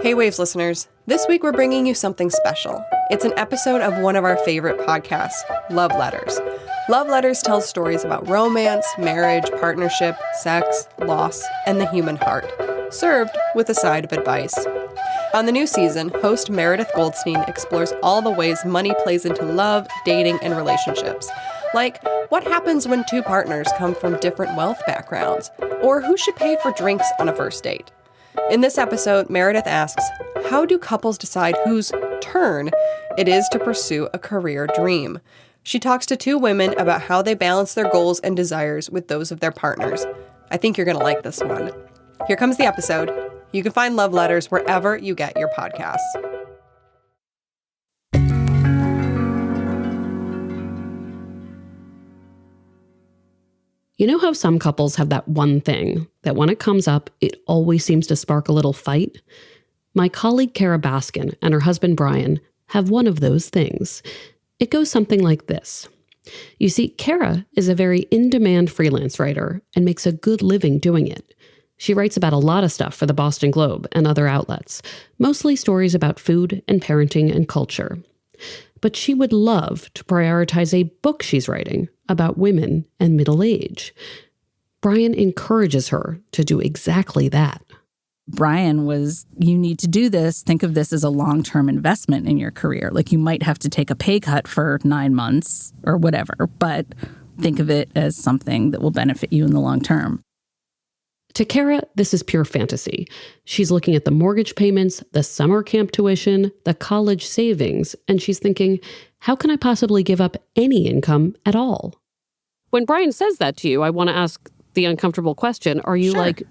Hey Waves listeners, this week we're bringing you something special. It's an episode of one of our favorite podcasts, Love Letters. Love Letters tells stories about romance, marriage, partnership, sex, loss, and the human heart, served with a side of advice. On the new season, host Meredith Goldstein explores all the ways money plays into love, dating, and relationships. Like, what happens when two partners come from different wealth backgrounds? Or who should pay for drinks on a first date? In this episode, Meredith asks, how do couples decide whose turn it is to pursue a career dream? She talks to two women about how they balance their goals and desires with those of their partners. I think you're going to like this one. Here comes the episode. You can find Love Letters wherever you get your podcasts. You know how some couples have that one thing that when it comes up, it always seems to spark a little fight? My colleague Kara Baskin and her husband Brian have one of those things. It goes something like this. You see, Kara is a very in-demand freelance writer and makes a good living doing it. She writes about a lot of stuff for the Boston Globe and other outlets, mostly stories about food and parenting and culture. But she would love to prioritize a book she's writing about women and middle age. Brian encourages her to do exactly that. Brian was, you need to do this. Think of this as a long-term investment in your career. Like, you might have to take a pay cut for 9 months or whatever, but think of it as something that will benefit you in the long term. To Kara, this is pure fantasy. She's looking at the mortgage payments, the summer camp tuition, the college savings, and she's thinking, how can I possibly give up any income at all? When Brian says that to you, I want to ask the uncomfortable question. Are you like,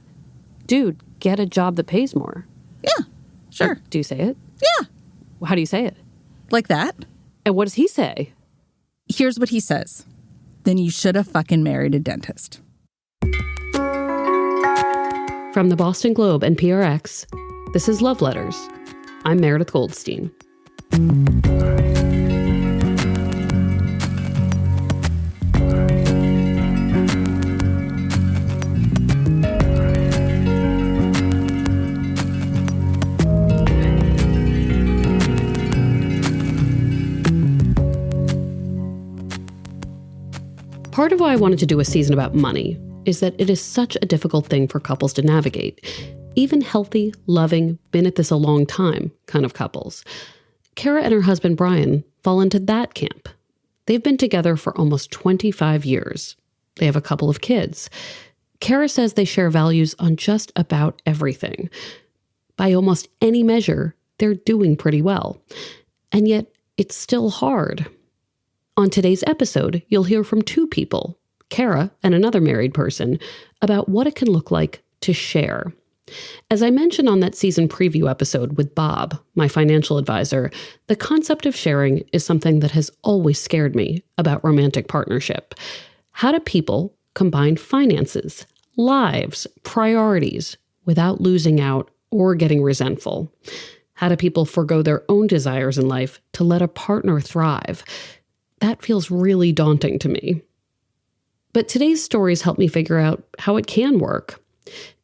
dude, get a job that pays more? Yeah, sure. Do you say it? Yeah. How do you say it? Like that. And what does he say? Here's what he says. Then you should have fucking married a dentist. From the Boston Globe and PRX, this is Love Letters. I'm Meredith Goldstein. Part of why I wanted to do a season about money is that it is such a difficult thing for couples to navigate. Even healthy, loving, been at this a long time kind of couples. Kara and her husband Brian fall into that camp. They've been together for almost 25 years. They have a couple of kids. Kara says they share values on just about everything. By almost any measure, they're doing pretty well. And yet, it's still hard. On today's episode, you'll hear from two people, Kara and another married person, about what it can look like to share. As I mentioned on that season preview episode with Bob, my financial advisor, the concept of sharing is something that has always scared me about romantic partnership. How do people combine finances, lives, priorities without losing out or getting resentful? How do people forgo their own desires in life to let a partner thrive? That feels really daunting to me. But today's stories help me figure out how it can work.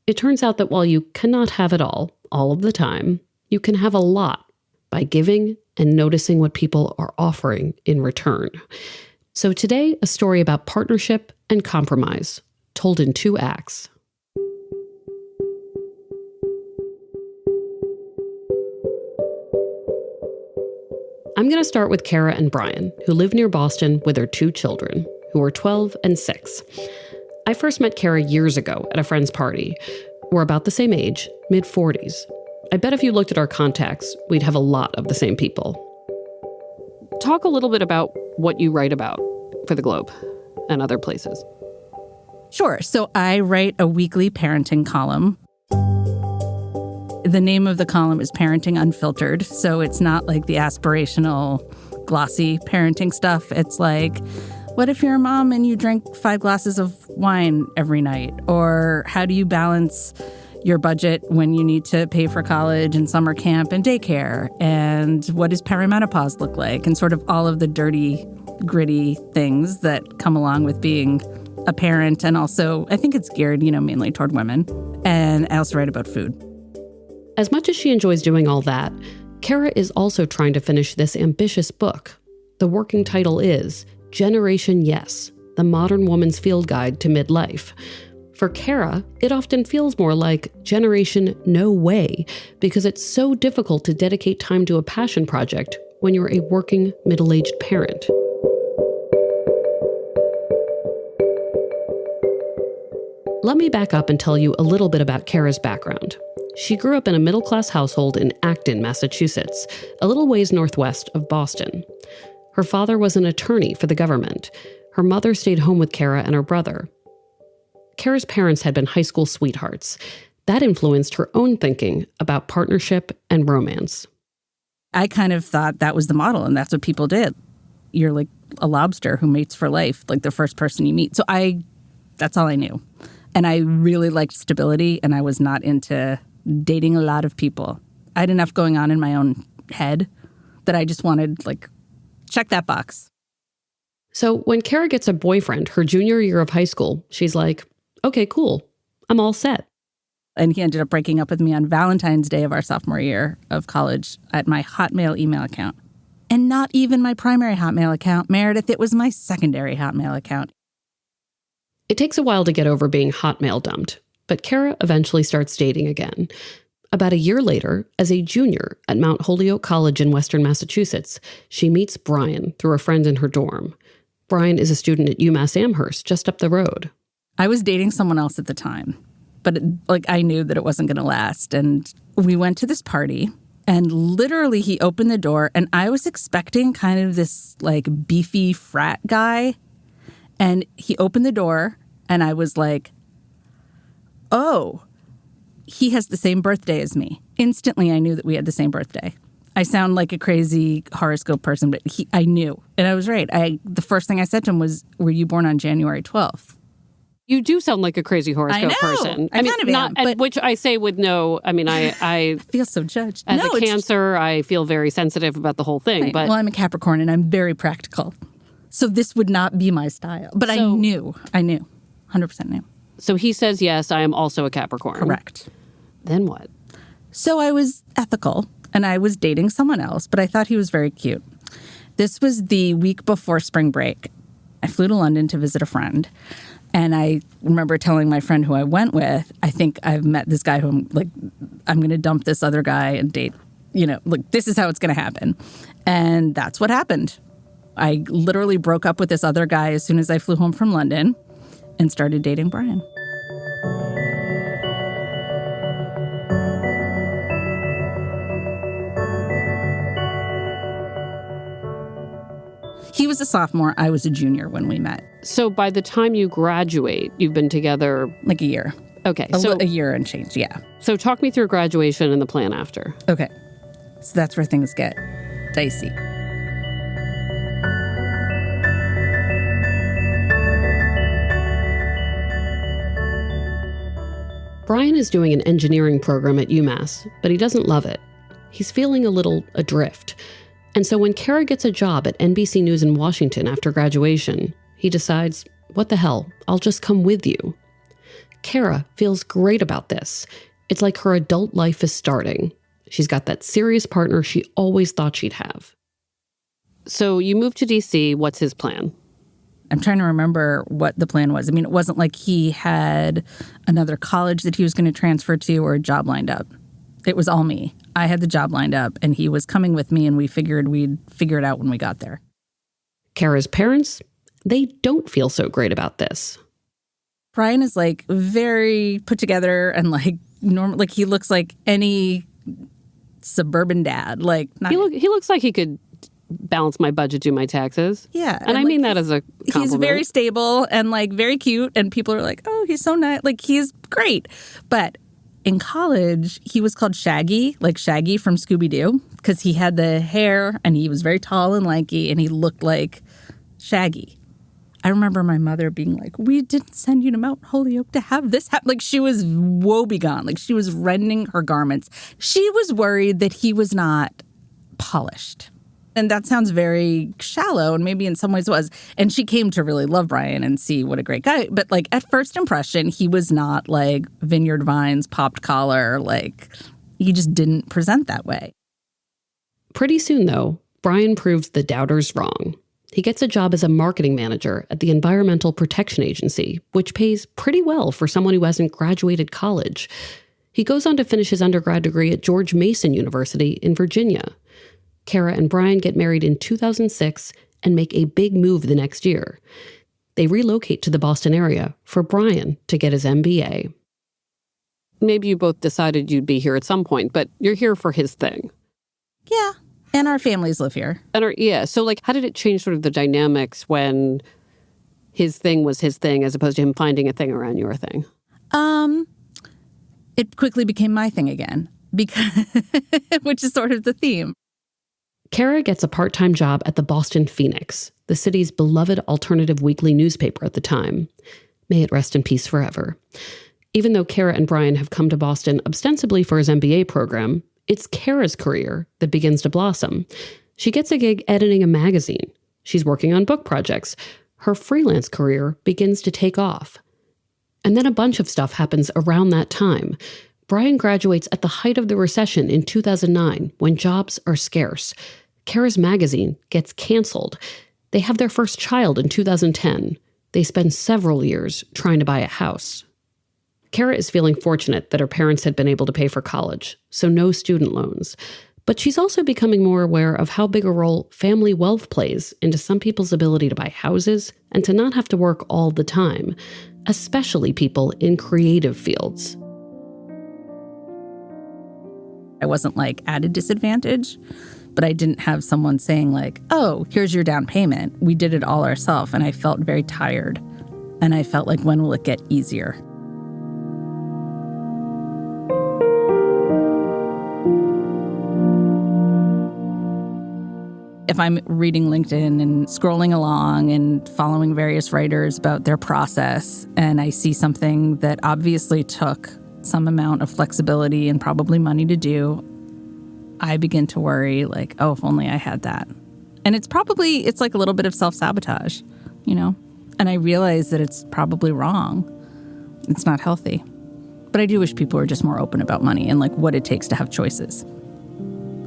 It turns out that while you cannot have it all of the time, you can have a lot by giving and noticing what people are offering in return. So today, a story about partnership and compromise, told in 2 acts. I'm going to start with Kara and Brian, who live near Boston with their 2 children, who are 12 and 6. I first met Kara years ago at a friend's party. We're about the same age, mid-40s. I bet if you looked at our contacts, we'd have a lot of the same people. Talk a little bit about what you write about for the Globe and other places. Sure. So I write a weekly parenting column. The name of the column is Parenting Unfiltered, so it's not like the aspirational, glossy parenting stuff. It's like, what if you're a mom and you drink 5 glasses of wine every night? Or how do you balance your budget when you need to pay for college and summer camp and daycare? And what does perimenopause look like? And sort of all of the dirty, gritty things that come along with being a parent. And also, I think it's geared, mainly toward women. And I also write about food. As much as she enjoys doing all that, Kara is also trying to finish this ambitious book. The working title is Generation Yes, The Modern Woman's Field Guide to Midlife. For Kara, it often feels more like Generation No Way because it's so difficult to dedicate time to a passion project when you're a working middle-aged parent. Let me back up and tell you a little bit about Kara's background. She grew up in a middle-class household in Acton, Massachusetts, a little ways northwest of Boston. Her father was an attorney for the government. Her mother stayed home with Kara and her brother. Kara's parents had been high school sweethearts. That influenced her own thinking about partnership and romance. I kind of thought that was the model, and that's what people did. You're like a lobster who mates for life, like the first person you meet. So that's all I knew. And I really liked stability, and I was not into dating a lot of people. I had enough going on in my own head that I just wanted, check that box. So when Kara gets a boyfriend her junior year of high school, she's like, okay, cool, I'm all set. And he ended up breaking up with me on Valentine's Day of our sophomore year of college at my Hotmail email account. And not even my primary Hotmail account, Meredith. It was my secondary Hotmail account. It takes a while to get over being Hotmail dumped, but Kara eventually starts dating again. About a year later, as a junior at Mount Holyoke College in Western Massachusetts, she meets Brian through a friend in her dorm. Brian is a student at UMass Amherst, just up the road. I was dating someone else at the time, but I knew that it wasn't going to last. And we went to this party, and literally he opened the door, and I was expecting kind of this beefy frat guy. And he opened the door, and I was like, oh, he has the same birthday as me. Instantly, I knew that we had the same birthday. I sound like a crazy horoscope person, but I knew. And I was right. The first thing I said to him was, were you born on January 12th? You do sound like a crazy horoscope person. I kind of am, but which I say with no, I feel so judged. As a Cancer, I feel very sensitive about the whole thing. Right. But well, I'm a Capricorn, and I'm very practical. So this would not be my style. But I knew, 100% knew. So he says, yes, I am also a Capricorn. Correct. Then what? So I was ethical, and I was dating someone else, but I thought he was very cute. This was the week before spring break. I flew to London to visit a friend, and I remember telling my friend who I went with, I think I've met this guy who I'm going to dump this other guy and date, this is how it's going to happen. And that's what happened. I literally broke up with this other guy as soon as I flew home from London and started dating Brian. He was a sophomore. I was a junior when we met. So by the time you graduate, you've been together... a year. Okay. A year and change, yeah. So talk me through graduation and the plan after. Okay. So that's where things get dicey. Brian is doing an engineering program at UMass, but he doesn't love it. He's feeling a little adrift. And so when Kara gets a job at NBC News in Washington after graduation, he decides, what the hell, I'll just come with you. Kara feels great about this. It's like her adult life is starting. She's got that serious partner she always thought she'd have. So you move to DC. What's his plan? I'm trying to remember what the plan was. I mean, it wasn't like he had another college that he was going to transfer to or a job lined up. It was all me. I had the job lined up, and he was coming with me, and we figured we'd figure it out when we got there. Kara's parents, they don't feel so great about this. Brian is very put together and normal. He looks like any suburban dad. He looks like he could balance my budget, do my taxes. Yeah. And I mean that as a compliment. He's very stable and very cute, and people are like, oh, he's so nice. He's great. But in college, he was called Shaggy, like Shaggy from Scooby-Doo, because he had the hair and he was very tall and lanky and he looked like Shaggy. I remember my mother being like, we didn't send you to Mount Holyoke to have this happen. She was woebegone. She was rending her garments. She was worried that he was not polished. And that sounds very shallow, and maybe in some ways was. And she came to really love Brian and see what a great guy. But at first impression, he was not Vineyard Vines, popped collar, he just didn't present that way. Pretty soon, though, Brian proves the doubters wrong. He gets a job as a marketing manager at the Environmental Protection Agency, which pays pretty well for someone who hasn't graduated college. He goes on to finish his undergrad degree at George Mason University in Virginia. Kara and Brian get married in 2006 and make a big move the next year. They relocate to the Boston area for Brian to get his MBA. Maybe you both decided you'd be here at some point, but you're here for his thing. Yeah. And our families live here. So how did it change sort of the dynamics when his thing was his thing as opposed to him finding a thing around your thing? It quickly became my thing again, which is sort of the theme. Kara gets a part-time job at the Boston Phoenix, the city's beloved alternative weekly newspaper at the time. May it rest in peace forever. Even though Kara and Brian have come to Boston ostensibly for his MBA program, it's Kara's career that begins to blossom. She gets a gig editing a magazine. She's working on book projects. Her freelance career begins to take off. And then a bunch of stuff happens around that time. Brian graduates at the height of the recession in 2009, when jobs are scarce. Kara's magazine gets canceled. They have their first child in 2010. They spend several years trying to buy a house. Kara is feeling fortunate that her parents had been able to pay for college, so no student loans. But she's also becoming more aware of how big a role family wealth plays into some people's ability to buy houses and to not have to work all the time, especially people in creative fields. I wasn't at a disadvantage, but I didn't have someone saying oh, here's your down payment. We did it all ourselves, and I felt very tired. And I felt like, when will it get easier? If I'm reading LinkedIn and scrolling along and following various writers about their process, and I see something that obviously took some amount of flexibility and probably money to do, I begin to worry, oh, if only I had that. And it's like a little bit of self-sabotage, And I realize that it's probably wrong. It's not healthy. But I do wish people were just more open about money and what it takes to have choices.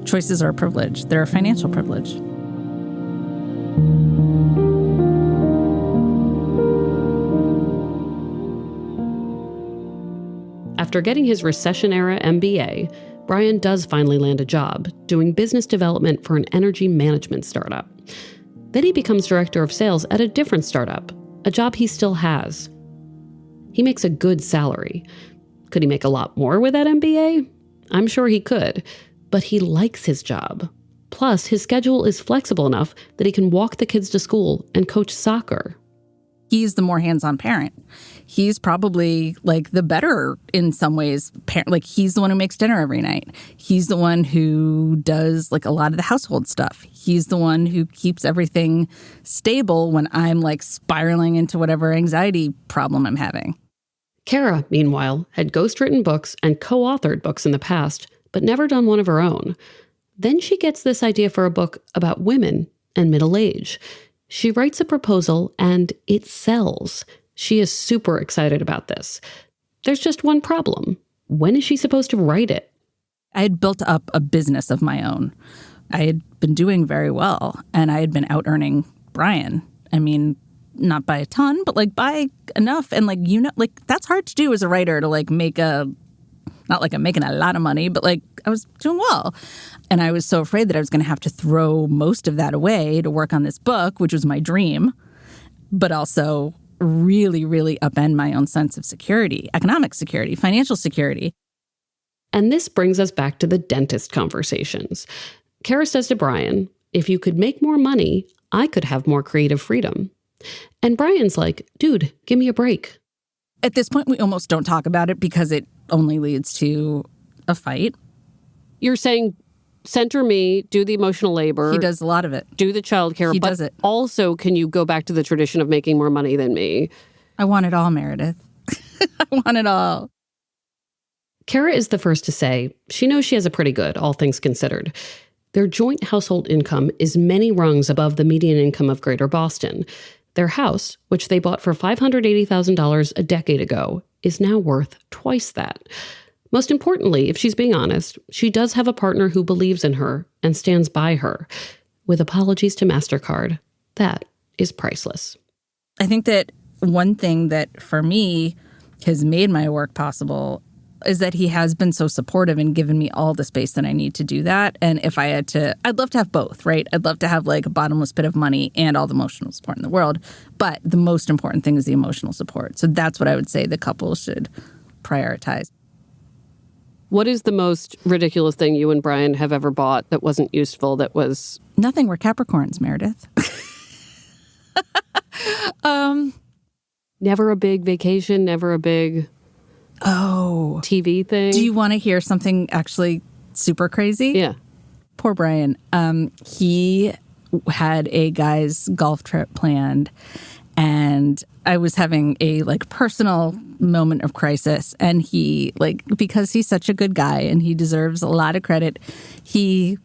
Choices are a privilege. They're a financial privilege. After getting his recession-era MBA, Brian does finally land a job doing business development for an energy management startup. Then he becomes director of sales at a different startup, a job he still has. He makes a good salary. Could he make a lot more with that MBA? I'm sure he could, but he likes his job. Plus, his schedule is flexible enough that he can walk the kids to school and coach soccer. He's the more hands-on parent. He's probably the better in some ways parent. He's the one who makes dinner every night. He's the one who does a lot of the household stuff. He's the one who keeps everything stable when I'm spiraling into whatever anxiety problem I'm having. Kara, meanwhile, had ghostwritten books and co-authored books in the past, but never done one of her own. Then she gets this idea for a book about women and middle age. She writes a proposal and it sells. She is super excited about this. There's just one problem. When is she supposed to write it? I had built up a business of my own. I had been doing very well, and I had been out-earning Brian. I mean, not by a ton, but by enough. And that's hard to do as a writer, to make not I'm making a lot of money, but I was doing well. And I was so afraid that I was going to have to throw most of that away to work on this book, which was my dream, but also really, really upend my own sense of security, economic security, financial security. And this brings us back to the dentist conversations. Kara says to Brian, if you could make more money, I could have more creative freedom. And Brian's like, dude, give me a break. At this point, we almost don't talk about it because it only leads to a fight. You're saying center me, do the emotional labor. He does a lot of it. Do the childcare. He does it. Also, can you go back to the tradition of making more money than me? I want it all, Meredith. I want it all. Kara is the first to say she knows she has it pretty good, all things considered. Their joint household income is many rungs above the median income of Greater Boston. Their house, which they bought for $580,000 a decade ago, is now worth twice that. Most importantly, if she's being honest, she does have a partner who believes in her and stands by her. With apologies to MasterCard, that is priceless. I think that one thing that, for me, has made my work possible is that he has been so supportive and given me all the space that I need to do that. And if I had to, I'd love to have both, right? I'd love to have like a bottomless pit of money and all the emotional support in the world. But the most important thing is the emotional support. So that's what I would say the couple should prioritize. What is the most ridiculous thing you and Brian have ever bought that wasn't useful, that was... Nothing. We're Capricorns, Meredith. Never a big vacation, never a big TV thing. Do you want to hear something actually super crazy? Yeah. Poor Brian. He had a guy's golf trip planned, and I was having a personal moment of crisis, and he because he's such a good guy and he deserves a lot of credit, he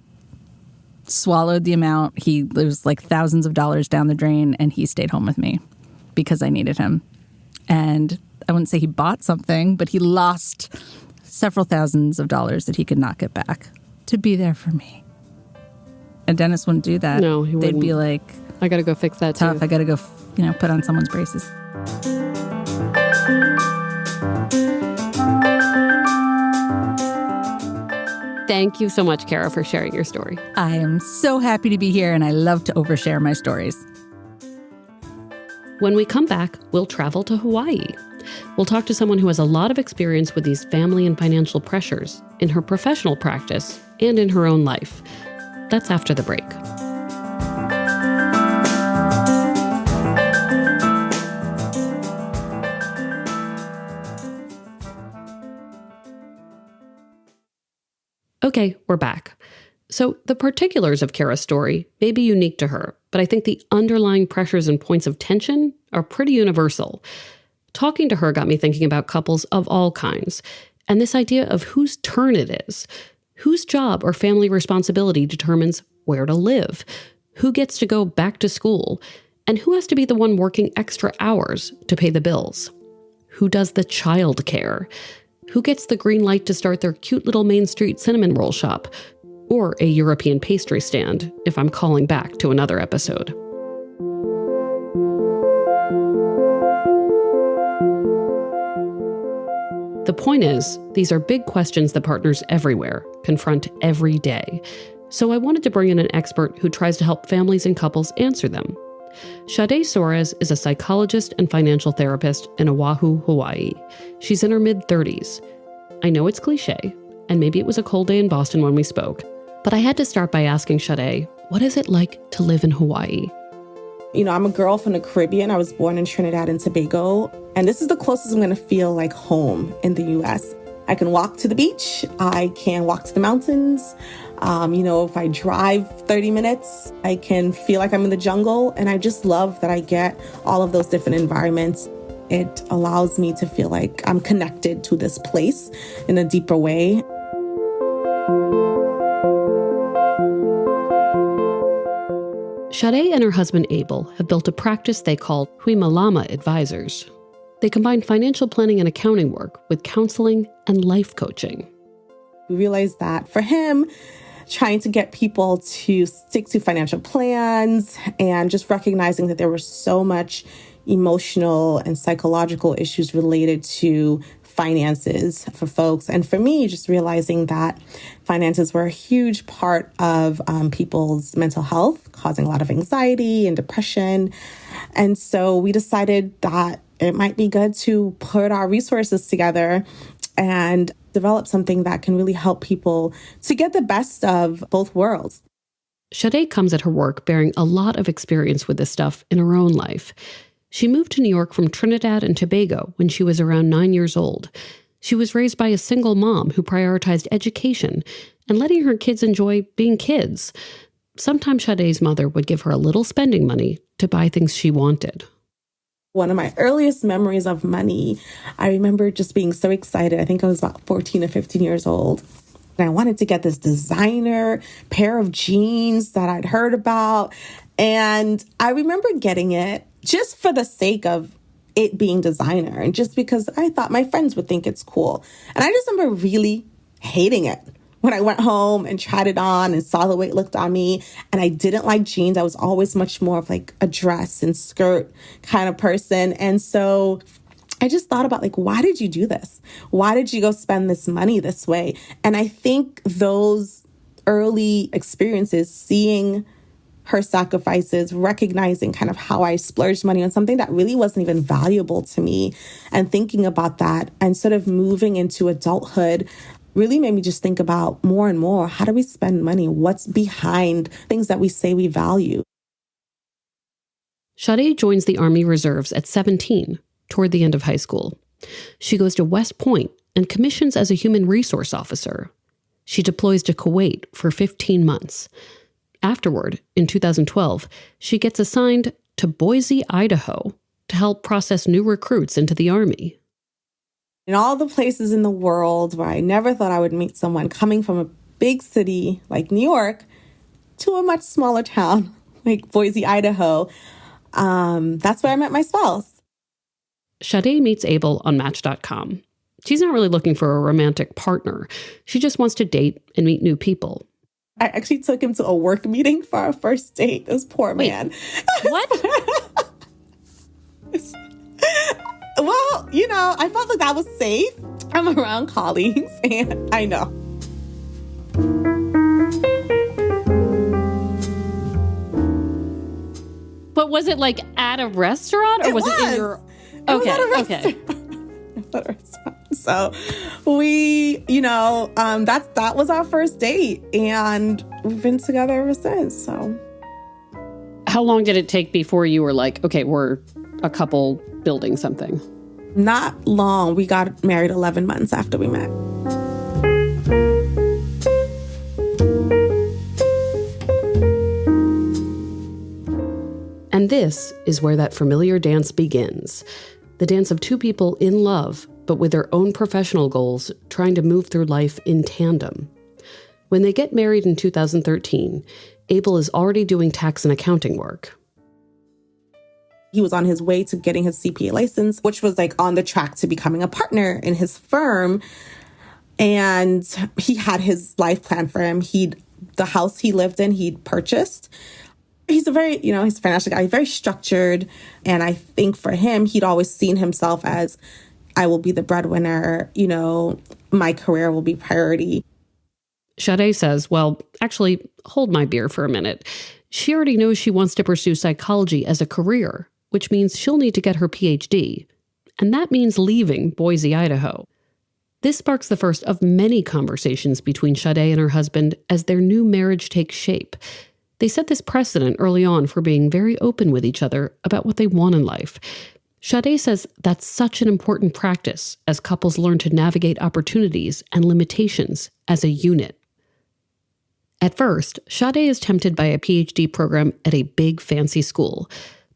swallowed the amount. It was thousands of dollars down the drain, and he stayed home with me because I needed him. And I wouldn't say he bought something, but he lost several thousands of dollars that he could not get back to be there for me. And Dennis wouldn't do that. No, he wouldn't. They'd be like, I got to go fix that tough. too. I got to go, put on someone's braces. Thank you so much, Kara, for sharing your story. I am so happy to be here, and I love to overshare my stories. When we come back, we'll travel to Hawaii. We'll talk to someone who has a lot of experience with these family and financial pressures in her professional practice and in her own life. That's after the break. Okay, we're back. So the particulars of Kara's story may be unique to her, but I think the underlying pressures and points of tension are pretty universal. Talking to her got me thinking about couples of all kinds, and this idea of whose turn it is, whose job or family responsibility determines where to live, who gets to go back to school, and who has to be the one working extra hours to pay the bills. Who does the child care? Who gets the green light to start their cute little Main Street cinnamon roll shop? Or a European pastry stand, if I'm calling back to another episode. The point is, these are big questions that partners everywhere confront every day. So I wanted to bring in an expert who tries to help families and couples answer them. Sade Soares is a psychologist and financial therapist in Oahu, Hawaii. She's in her mid-30s. I know it's cliche, and maybe it was a cold day in Boston when we spoke, but I had to start by asking Sade, what is it like to live in Hawaii? I'm a girl from the Caribbean. I was born in Trinidad and Tobago, and this is the closest I'm going to feel like home in the U.S. I can walk to the beach. I can walk to the mountains. If I drive 30 minutes, I can feel like I'm in the jungle. And I just love that I get all of those different environments. It allows me to feel like I'm connected to this place in a deeper way. Sade and her husband Abel have built a practice they call Huimalama Advisors. They combine financial planning and accounting work with counseling and life coaching. We realized that for him, trying to get people to stick to financial plans and just recognizing that there was so much emotional and psychological issues related to finances for folks. And for me, just realizing that finances were a huge part of people's mental health, causing a lot of anxiety and depression. And so we decided that it might be good to put our resources together and develop something that can really help people to get the best of both worlds. Sade comes at her work bearing a lot of experience with this stuff in her own life. She moved to New York from Trinidad and Tobago when she was around 9 years old. She was raised by a single mom who prioritized education and letting her kids enjoy being kids. Sometimes Sade's mother would give her a little spending money to buy things she wanted. One of my earliest memories of money, I remember just being so excited. I think I was about 14 or 15 years old. And I wanted to get this designer pair of jeans that I'd heard about. And I remember getting it just for the sake of it being designer, and just because I thought my friends would think it's cool. And I just remember really hating it when I went home and tried it on and saw the way it looked on me. And I didn't like jeans. I was always much more of like a dress and skirt kind of person. And so I just thought about like, why did you do this? Why did you go spend this money this way? And I think those early experiences, seeing her sacrifices, recognizing kind of how I splurged money on something that really wasn't even valuable to me, and thinking about that and sort of moving into adulthood really made me just think about more and more, how do we spend money? What's behind things that we say we value? Sade joins the Army Reserves at 17, toward the end of high school. She goes to West Point and commissions as a human resource officer. She deploys to Kuwait for 15 months. Afterward, in 2012, she gets assigned to Boise, Idaho, to help process new recruits into the Army. In all the places in the world where I never thought I would meet someone coming from a big city like New York to a much smaller town like Boise, Idaho, that's where I met my spouse. Sade meets Abel on Match.com. She's not really looking for a romantic partner. She just wants to date and meet new people. I actually took him to a work meeting for our first date. This poor man. What? Well, I felt like that was safe. I'm around colleagues, and I know. But was it like at a restaurant, or was it in your... Okay. So we, that was our first date, and we've been together ever since. So how long did it take before you were like, okay, we're a couple building something? Not long. We got married 11 months after we met. And this is where that familiar dance begins. The dance of two people in love, but with their own professional goals, trying to move through life in tandem. When they get married in 2013, Abel is already doing tax and accounting work. He was on his way to getting his CPA license, which was like on the track to becoming a partner in his firm. And he had his life plan for him. The house he lived in, he'd purchased. He's a very, he's a financial guy, very structured. And I think for him, he'd always seen himself as, I will be the breadwinner, my career will be priority. Sade says, well, actually, hold my beer for a minute. She already knows she wants to pursue psychology as a career, which means she'll need to get her PhD. And that means leaving Boise, Idaho. This sparks the first of many conversations between Sade and her husband as their new marriage takes shape. They set this precedent early on for being very open with each other about what they want in life. Sade says that's such an important practice as couples learn to navigate opportunities and limitations as a unit. At first, Sade is tempted by a PhD program at a big fancy school,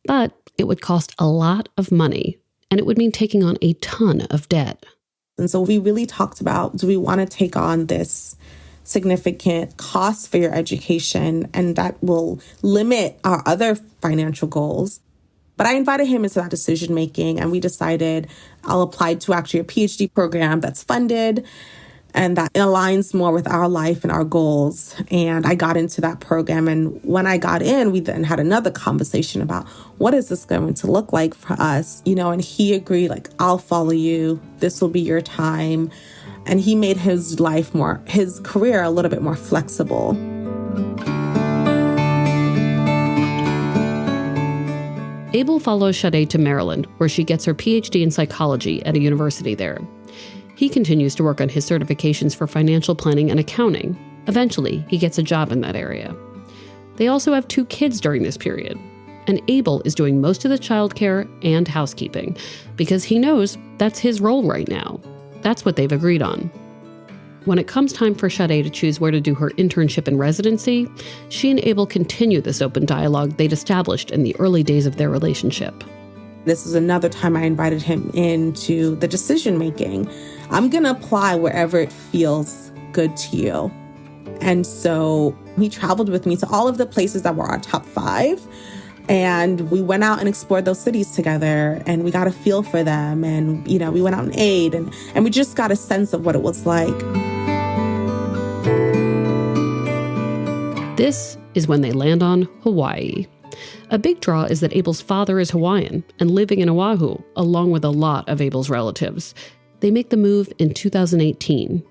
but it would cost a lot of money, and it would mean taking on a ton of debt. And so we really talked about, do we want to take on this significant cost for your education, and that will limit our other financial goals? But I invited him into that decision making, and we decided I'll apply to actually a PhD program that's funded and that aligns more with our life and our goals. And I got into that program. And when I got in, we then had another conversation about what is this going to look like for us? And he agreed, like, I'll follow you. This will be your time. And he made his career a little bit more flexible. Abel follows Sade to Maryland, where she gets her PhD in psychology at a university there. He continues to work on his certifications for financial planning and accounting. Eventually, he gets a job in that area. They also have 2 kids during this period, and Abel is doing most of the childcare and housekeeping because he knows that's his role right now. That's what they've agreed on. When it comes time for Sade to choose where to do her internship and residency, she and Abel continue this open dialogue they'd established in the early days of their relationship. This is another time I invited him into the decision making. I'm going to apply wherever it feels good to you. And so he traveled with me to all of the places that were our top 5. And we went out and explored those cities together, and we got a feel for them. And, we went out and ate, and we just got a sense of what it was like. This is when they land on Hawaii. A big draw is that Abel's father is Hawaiian and living in Oahu, along with a lot of Abel's relatives. They make the move in 2018.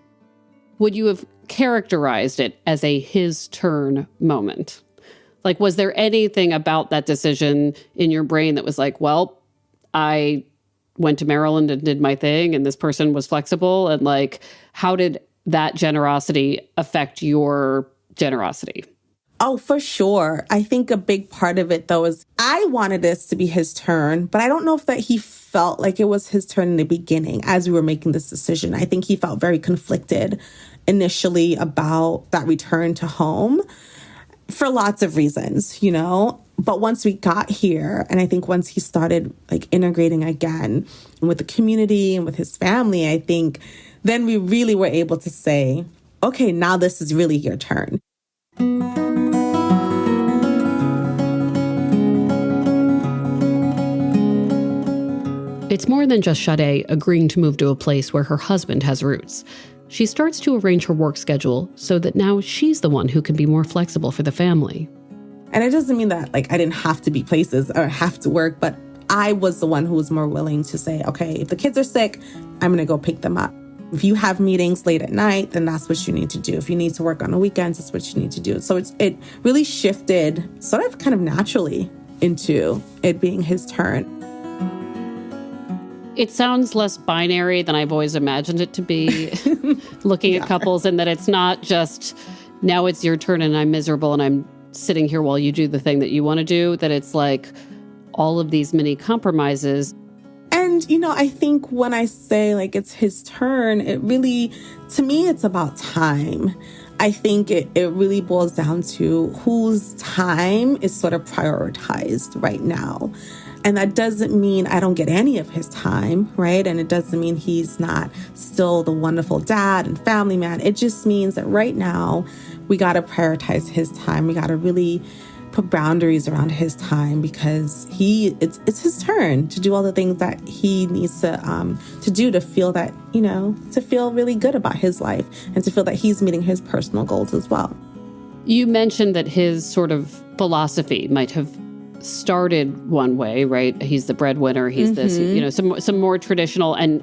Would you have characterized it as a his turn moment? Like, was there anything about that decision in your brain that was like, well, I went to Maryland and did my thing, and this person was flexible? And like, how did that generosity affect your generosity? Oh, for sure. I think a big part of it, though, is I wanted this to be his turn, but I don't know if that he felt like it was his turn in the beginning as we were making this decision. I think he felt very conflicted initially about that return to home for lots of reasons, But once we got here, and I think once he started like integrating again with the community and with his family, I think then we really were able to say, okay, now this is really your turn. It's more than just Sade agreeing to move to a place where her husband has roots. She starts to arrange her work schedule so that now she's the one who can be more flexible for the family. And it doesn't mean that like I didn't have to be places or have to work, but I was the one who was more willing to say, okay, if the kids are sick, I'm going to go pick them up. If you have meetings late at night, then that's what you need to do. If you need to work on the weekends, that's what you need to do. So it really shifted sort of kind of naturally into it being his turn. It sounds less binary than I've always imagined it to be, looking at couples, and that it's not just, now it's your turn and I'm miserable and I'm sitting here while you do the thing that you want to do, that it's like all of these mini compromises. And, I think when I say like it's his turn, it really, to me, it's about time. I think it really boils down to whose time is sort of prioritized right now. And that doesn't mean I don't get any of his time, right? And it doesn't mean he's not still the wonderful dad and family man. It just means that right now we got to prioritize his time. We got to really put boundaries around his time because it's his turn to do all the things that he needs to do to feel that, to feel really good about his life and to feel that he's meeting his personal goals as well. You mentioned that his sort of philosophy might have started one way, right? He's the breadwinner. He's this, some more traditional and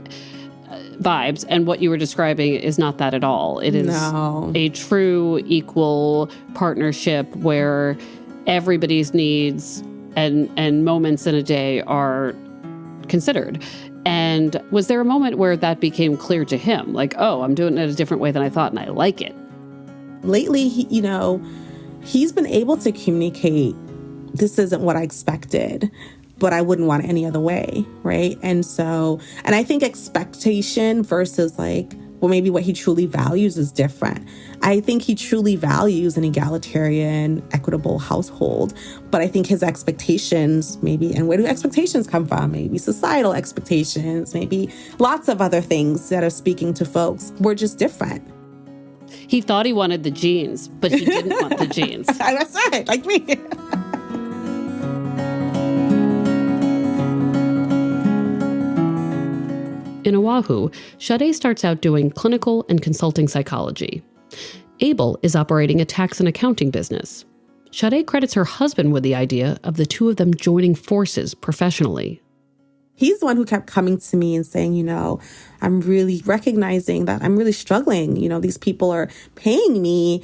vibes. And what you were describing is not that at all. It is a true equal partnership where everybody's needs and moments in a day are considered. And was there a moment where that became clear to him? Like, oh, I'm doing it a different way than I thought, and I like it. Lately, he's been able to communicate, this isn't what I expected, but I wouldn't want it any other way, right? And I think expectation versus maybe what he truly values is different. I think he truly values an egalitarian, equitable household, but I think his expectations and where do expectations come from? Maybe societal expectations, maybe lots of other things that are speaking to folks. We're just different. He thought he wanted the jeans, but he didn't want the jeans. That's right, like me. In Oahu, Sade starts out doing clinical and consulting psychology. Abel is operating a tax and accounting business. Sade credits her husband with the idea of the two of them joining forces professionally. He's the one who kept coming to me and saying, I'm really recognizing that I'm really struggling. These people are paying me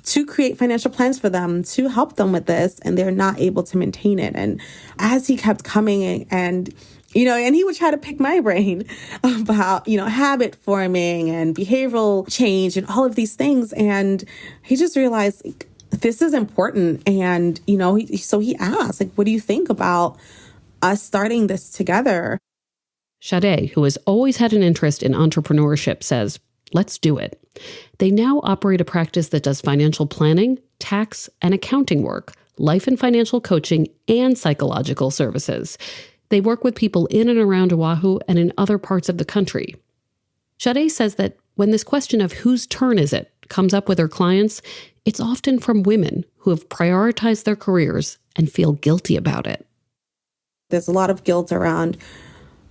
to create financial plans for them, to help them with this, and they're not able to maintain it. And as he kept coming and he would try to pick my brain about, habit forming and behavioral change and all of these things. And he just realized this is important. And, so he asked, what do you think about us starting this together? Sade, who has always had an interest in entrepreneurship, says, let's do it. They now operate a practice that does financial planning, tax, and accounting work, life and financial coaching, and psychological services. They work with people in and around Oahu and in other parts of the country. Sade says that when this question of whose turn is it comes up with her clients, it's often from women who have prioritized their careers and feel guilty about it. There's a lot of guilt around,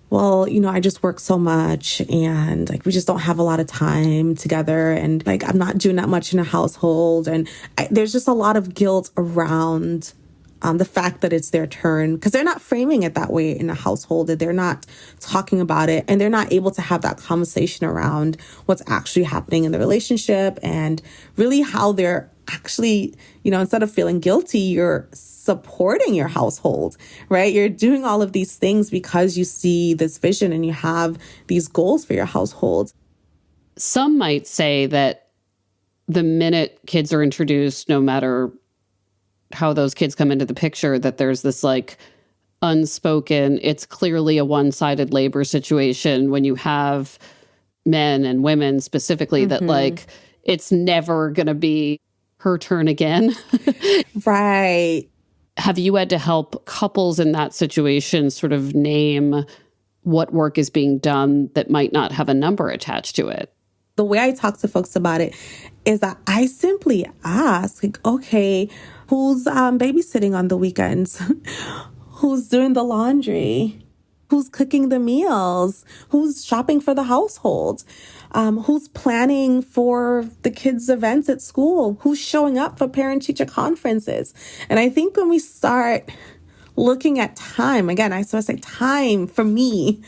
well, I just work so much and we just don't have a lot of time together. And I'm not doing that much in a household. And there's just a lot of guilt around the fact that it's their turn, because they're not framing it that way in a household, that they're not talking about it, and they're not able to have that conversation around what's actually happening in the relationship and really how they're actually, instead of feeling guilty, you're supporting your household, right? You're doing all of these things because you see this vision and you have these goals for your household. Some might say that the minute kids are introduced, no matter how those kids come into the picture, that there's this unspoken, it's clearly a one-sided labor situation when you have men and women specifically, that it's never going to be her turn again. Right. Have you had to help couples in that situation sort of name what work is being done that might not have a number attached to it? The way I talk to folks about it is that I simply ask, okay, who's babysitting on the weekends? Who's doing the laundry? Who's cooking the meals? Who's shopping for the household? Who's planning for the kids' events at school? Who's showing up for parent-teacher conferences? And I think when we start looking at time, again, I sort of say time for me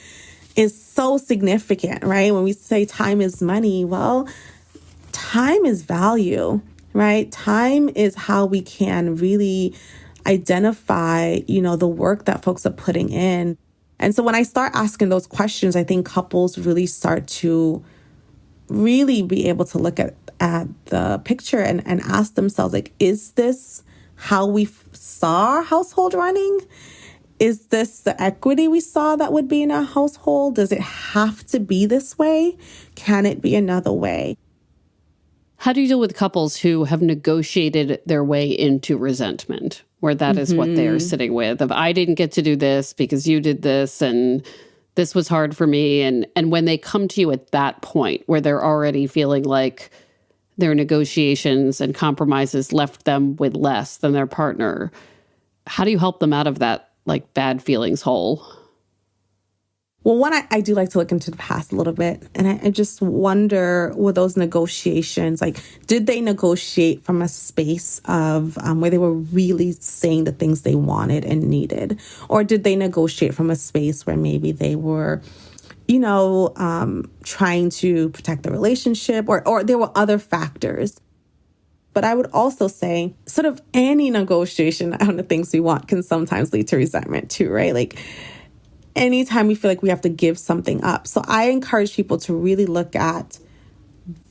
is so significant, right? When we say time is money, well, time is value, right? Time is how we can really identify, the work that folks are putting in. And so when I start asking those questions, I think couples really start to really be able to look at the picture and ask themselves, is this how we saw our household running? Is this the equity we saw that would be in our household? Does it have to be this way? Can it be another way? How do you deal with couples who have negotiated their way into resentment, where that is what they are sitting with, of I didn't get to do this because you did this and this was hard for me. And when they come to you at that point where they're already feeling like their negotiations and compromises left them with less than their partner, how do you help them out of that bad feelings hole? Well, one, I do like to look into the past a little bit. And I just wonder, were those negotiations, did they negotiate from a space of where they were really saying the things they wanted and needed? Or did they negotiate from a space where maybe they were, trying to protect the relationship, or there were other factors? But I would also say sort of any negotiation on the things we want can sometimes lead to resentment too, right? Anytime we feel like we have to give something up. So I encourage people to really look at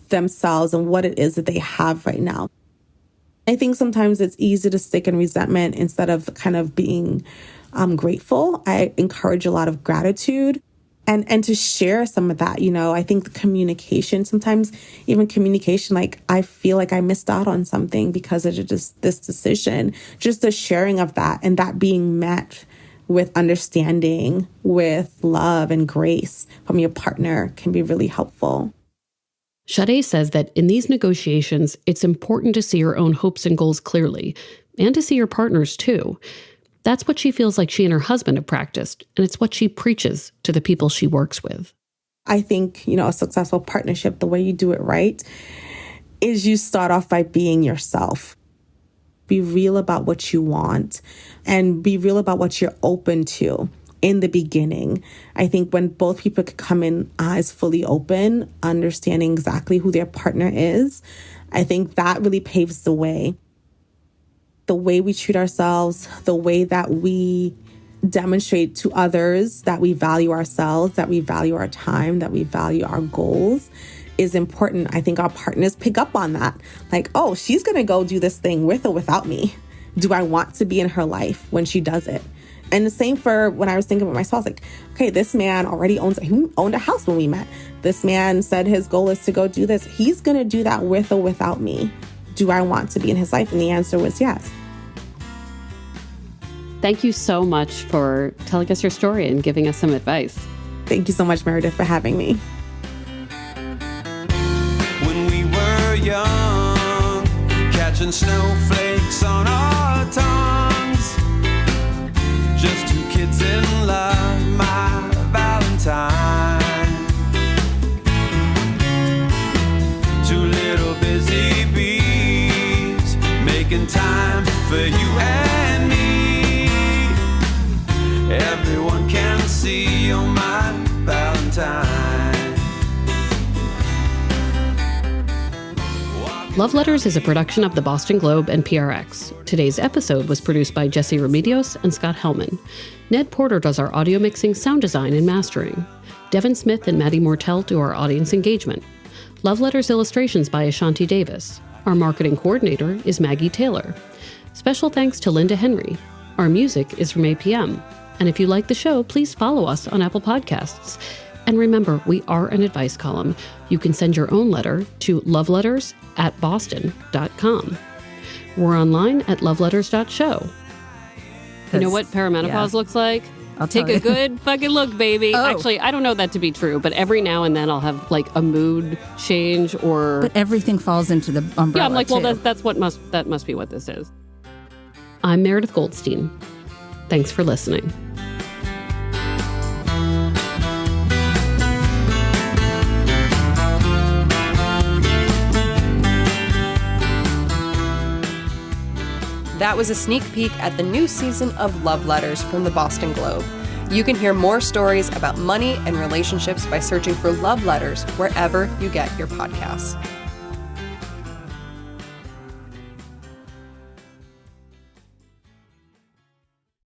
themselves and what it is that they have right now. I think sometimes it's easy to stick in resentment instead of kind of being grateful. I encourage a lot of gratitude and to share some of that. I think the communication, sometimes even communication, I feel like I missed out on something because of just this decision, just the sharing of that and that being met with understanding, with love and grace from your partner can be really helpful. Sade says that in these negotiations, it's important to see your own hopes and goals clearly, and to see your partner's too. That's what she feels like she and her husband have practiced, and it's what she preaches to the people she works with. I think, a successful partnership, the way you do it right, is you start off by being yourself. Be real about what you want and be real about what you're open to in the beginning. I think when both people could come in as fully open, understanding exactly who their partner is, I think that really paves the way. The way we treat ourselves, the way that we demonstrate to others that we value ourselves, that we value our time, that we value our goals is important. I think our partners pick up on that. Oh, she's going to go do this thing with or without me. Do I want to be in her life when she does it? And the same for when I was thinking about my spouse, okay, this man already owned a house when we met. This man said his goal is to go do this. He's going to do that with or without me. Do I want to be in his life? And the answer was yes. Thank you so much for telling us your story and giving us some advice. Thank you so much, Meredith, for having me. Young, catching snowflakes on our tongues. see you're my Valentine. Love Letters is a production of the Boston Globe and PRX. Today's episode was produced by Jesse Remedios and Scott Hellman. Ned Porter does our audio mixing, sound design, and mastering. Devin Smith and Maddie Mortel do our audience engagement. Love Letters illustrations by Ashanti Davis. Our marketing coordinator is Maggie Taylor. Special thanks to Linda Henry. Our music is from APM. And if you like the show, please follow us on Apple Podcasts. And remember, we are an advice column. You can send your own letter to loveletters@boston.com. We're online at loveletters.show. You know what perimenopause looks like? I'll take a good fucking look, baby. Oh. Actually, I don't know that to be true, but every now and then I'll have like a mood change or... But everything falls into the umbrella, yeah, I'm like, well, too. that must be what this is. I'm Meredith Goldstein. Thanks for listening. That was a sneak peek at the new season of Love Letters from the Boston Globe. You can hear more stories about money and relationships by searching for Love Letters wherever you get your podcasts.